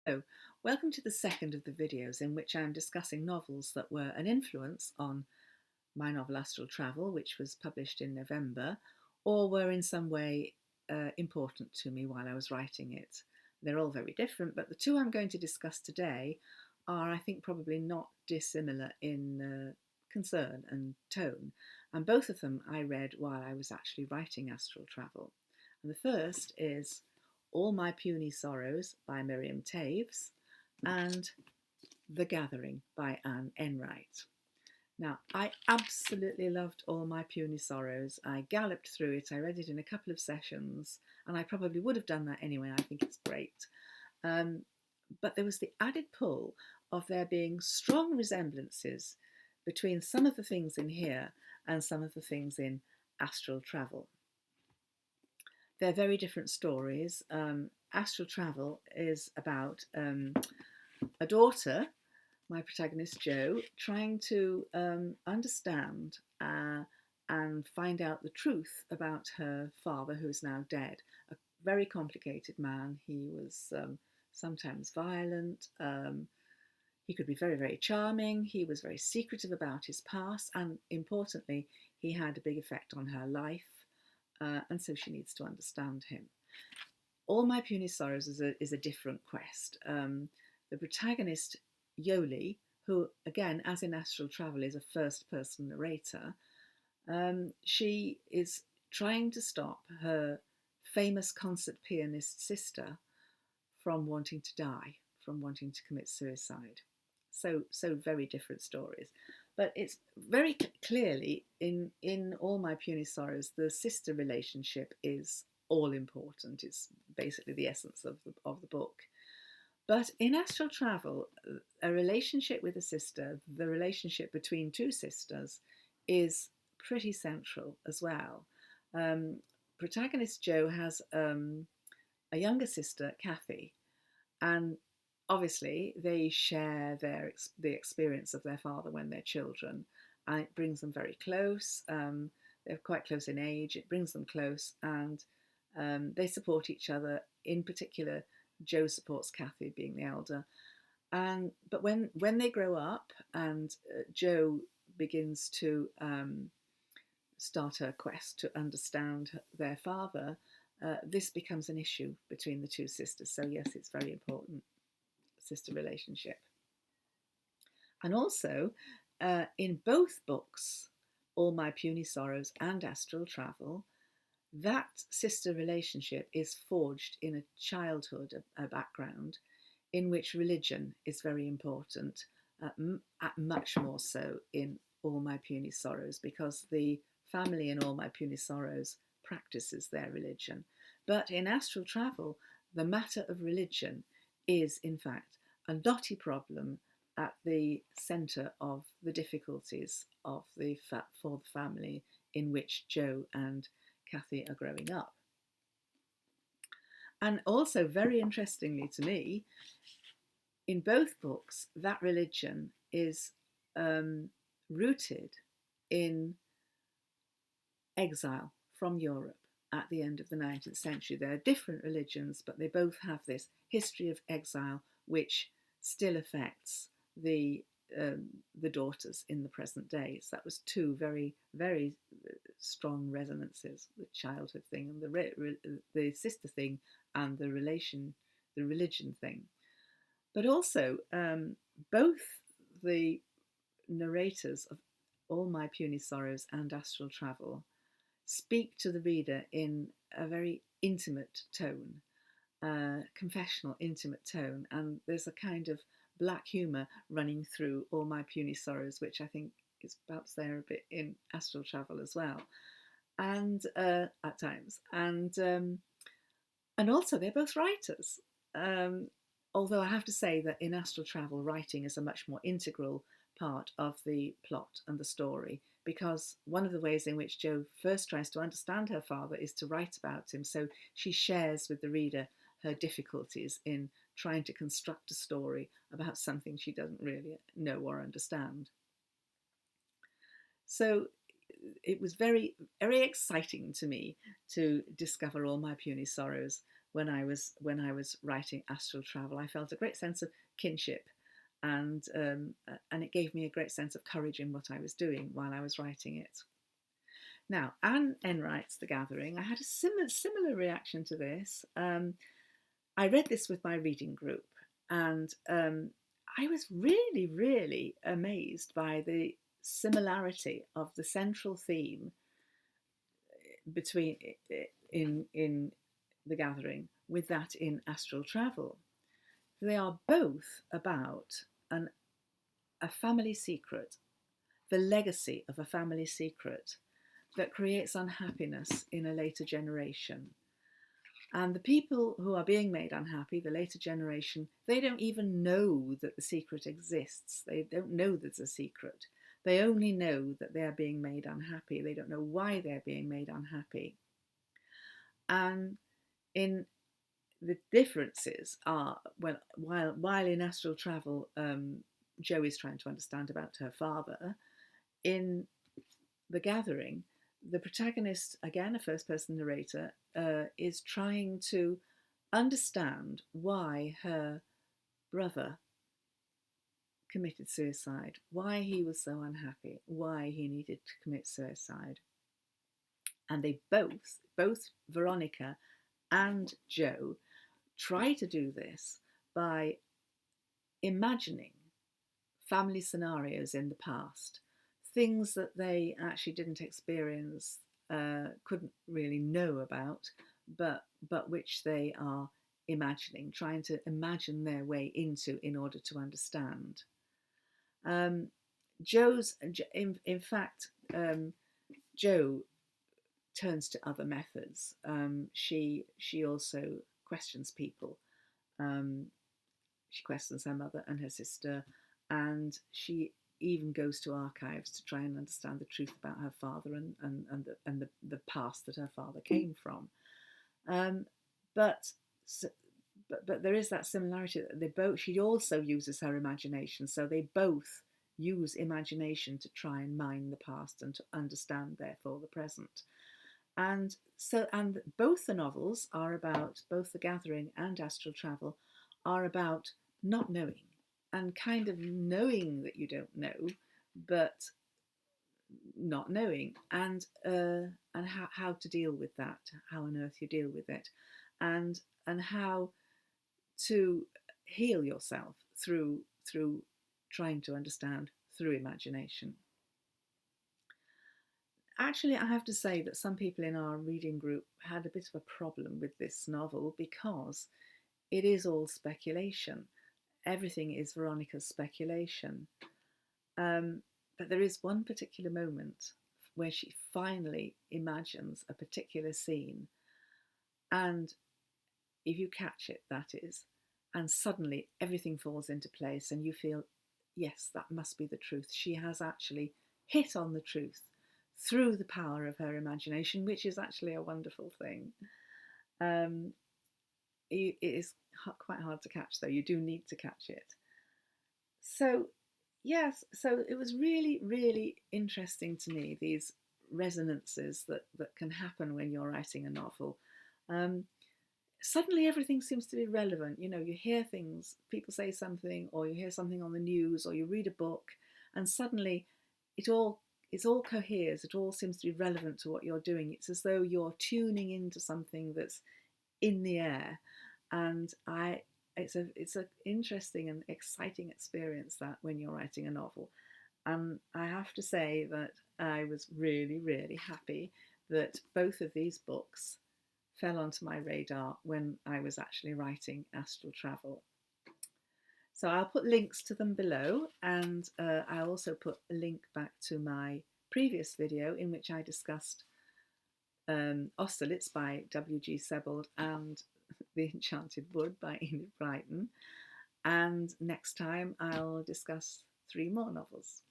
Hello, welcome to the second of the videos in which I'm discussing novels that were an influence on my novel Astral Travel, which was published in November, or were in some way important to me while I was writing it. They're all very different, but the two I'm going to discuss today are, I think, probably not dissimilar in concern and tone. And both of them I read while I was actually writing Astral Travel. And the first is All My Puny Sorrows by Miriam Taves and The Gathering by Anne Enright. Now, I absolutely loved All My Puny Sorrows. I galloped through it. I read it in a couple of sessions, and I probably would have done that anyway. I think it's great. Um, but there was the added pull of there being strong resemblances between some of the things in here and some of the things in Astral Travel. They're very different stories. Astral Travel is about a daughter, my protagonist Jo, trying to understand and find out the truth about her father, who is now dead. A very complicated man. He was sometimes violent. He could be very, very charming. He was very secretive about his past, and importantly, he had a big effect on her life. And so she needs to understand him. All My Puny Sorrows is a different quest. The protagonist, Yoli, who, again, as in Astral Travel, is a first person narrator, she is trying to stop her famous concert pianist sister from wanting to die, from wanting to commit suicide. So very different stories. But it's very clearly in All My Puny Sorrows, the sister relationship is all important. It's basically the essence of the book. But in Astral Travel, a relationship with a sister, the relationship between two sisters, is pretty central as well. Um, Protagonist Jo has a younger sister, Kathy, and obviously they share the experience of their father when they're children, and it brings them very close. They're quite close in age. It brings them close, and they support each other. In particular, Jo supports Kathy, being the elder. But when they grow up and Jo begins to start her quest to understand their father, this becomes an issue between the two sisters. So yes, it's very important, sister relationship. And also, in both books, All My Puny Sorrows and Astral Travel, that sister relationship is forged in a childhood, a background in which religion is very important, much more so in All My Puny Sorrows, because the family in All My Puny Sorrows practices their religion. But in Astral Travel, the matter of religion is, in fact, a knotty problem at the centre of the difficulties of for the family in which Jo and Kathy are growing up. And also, very interestingly to me, in both books, that religion is rooted in exile from Europe at the end of the 19th century. There are different religions, but they both have this history of exile, which still affects the daughters in the present day. So that was two very, very strong resonances: the childhood thing and the sister thing, and the religion thing. But also, both the narrators of All My Puny Sorrows and Astral Travel speak to the reader in a very intimate tone, confessional, intimate tone, and there's a kind of black humour running through All My Puny Sorrows, which I think is perhaps there a bit in Astral Travel as well, and at times, and also they're both writers. Although I have to say that in Astral Travel, writing is a much more integral part of the plot and the story, because one of the ways in which Jo first tries to understand her father is to write about him. So she shares with the reader her difficulties in trying to construct a story about something she doesn't really know or understand. So it was very, very exciting to me to discover All My Puny Sorrows when I was writing Astral Travel. I felt a great sense of kinship, and it gave me a great sense of courage in what I was doing while I was writing it. Now, Anne Enright's The Gathering, I had a similar reaction to this. I read this with my reading group, and I was really amazed by the similarity of the central theme between in The Gathering with that in Astral Travel. They are both about a family secret, the legacy of a family secret that creates unhappiness in a later generation. And the people who are being made unhappy, the later generation, they don't even know that the secret exists. They don't know there's a secret. They only know that they are being made unhappy. They don't know why they're being made unhappy. And in the differences are, well, while in Astral Travel, Jo is trying to understand about her father, in The Gathering, the protagonist, again a first-person narrator, is trying to understand why her brother committed suicide, why he was so unhappy, why he needed to commit suicide. And they both Veronica and Jo, try to do this by imagining family scenarios in the past, things that they actually didn't experience, couldn't really know about, but which they are imagining, trying to imagine their way into in order to understand. In fact, Jo turns to other methods. She also questions people. She questions her mother and her sister, and she even goes to archives to try and understand the truth about her father and the past that her father came from. But there is that similarity that she also uses her imagination, so they both use imagination to try and mine the past and to understand, therefore, the present. And both the novels are about, both The Gathering and Astral Travel are about not knowing, and kind of knowing that you don't know, but not knowing, and how to deal with that, how on earth you deal with it, and how to heal yourself through trying to understand through imagination. Actually, I have to say that some people in our reading group had a bit of a problem with this novel because it is all speculation. Everything is Veronica's speculation. But there is one particular moment where she finally imagines a particular scene, and if you catch it, that is, and suddenly everything falls into place and you feel, yes, that must be the truth. She has actually hit on the truth through the power of her imagination, which is actually a wonderful thing. It is quite hard to catch, though. You do need to catch it. So yes, so it was really interesting to me, these resonances that can happen when you're writing a novel. Suddenly everything seems to be relevant. You know, you hear things, people say something, or you hear something on the news, or you read a book, and suddenly it all coheres. It all seems to be relevant to what you're doing. It's as though you're tuning into something that's in the air, and it's an interesting and exciting experience, that when you're writing a novel. And I have to say that I was really happy that both of these books fell onto my radar when I was actually writing Astral Travel. So I'll put links to them below, and I'll also put a link back to my previous video in which I discussed Austerlitz by W.G. Sebald and The Enchanted Wood by Enid Blyton. And next time I'll discuss 3 more novels.